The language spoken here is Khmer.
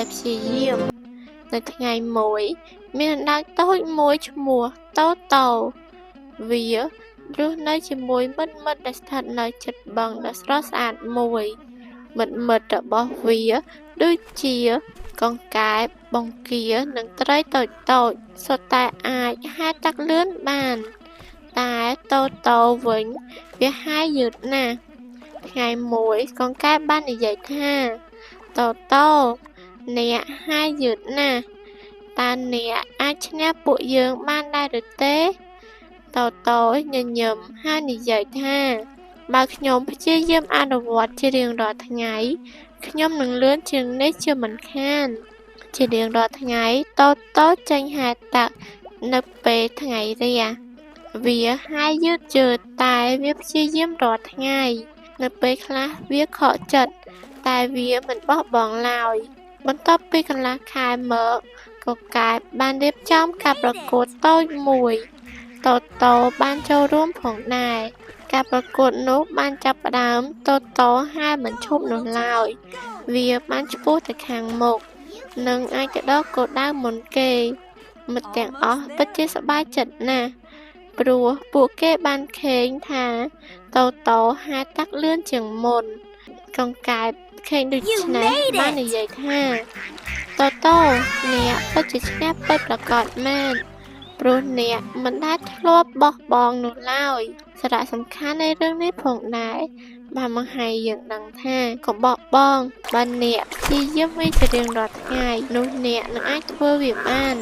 ដែលព្យាយាមនៅថ្ងៃមួយមានអណ្ដើកតូចមួយឈ្មោះតូតូវារស់នៅជាមួយមិត្តដែលស្ថិតនៅជិតបឹងដ៏ស្រស់ស្អាតមួយមិត្តរបស់វាដូចជាកង្កែបបង្គានិងត្រីតូចសុទ្ធតែអាចហែលទឹកលឿនបានតែតូតូវិញវាហែលយឺតណាស់ថ្ងៃមួយកង្កែបបាននិយាយថាតូតូអ្នកហែលយឺតណាស់តើអ្នកអាចឈ្នះពួកយើងបានដែរឬទេតូតូញញឹមហើយនិយាយថាបើខ្ញុំព្យាយាមអនុវត្តជារៀងរាល់ថ្ងៃខ្ញុំនឹងលឿនជាងនេះជាមិនខានជារៀងរាល់ថ្ងៃតូតូចេញហែលទឹកនៅពេលថ្ងៃរះវាហែលយឺតតែវាព្យាយាមរាល់ថ្ងៃនៅពេលខ្លះវាខកចិត្តតែវាមិនបោះបង់ឡើយបន្ទាប់ពីកន្លះខែមកកង្កែបបានរៀបចំការប្រកួតតូចមួយតូតូបានចូលរួមផងដែរការប្រកួតនោះបានចាប់ផ្ដើមតូតូហែលមិនឈប់នោះឡើយវាបានឆ្ពោះទៅខាងមុខនិងអាចទៅដល់គោលដៅមុនគេមិត្តទាំងអស់ពិតជាសប្បាយចិត្តណាស់ព្រោះពួកគេបានឃើញថាតូតូហែលទឹកលឿនជាងមុនកង្កែបឃើញដូច្នេះបាននិយាយថាតូតូអ្នកពិតជាឈ្នះពិតប្រាកដមែនព្រោះអ្នកមិនដែលធ្លាប់បោះបង់នោះឡើយសារៈសំខាន់នៃរឿងនេះផងដែរបានបង្ហាញយើងដឹងថាកុំបោះបង់បើអ្នកព្យាយាមវាជារៀងរាល់ថ្ងៃនោះអ្នកនឹងអាចធ្វើវាបាន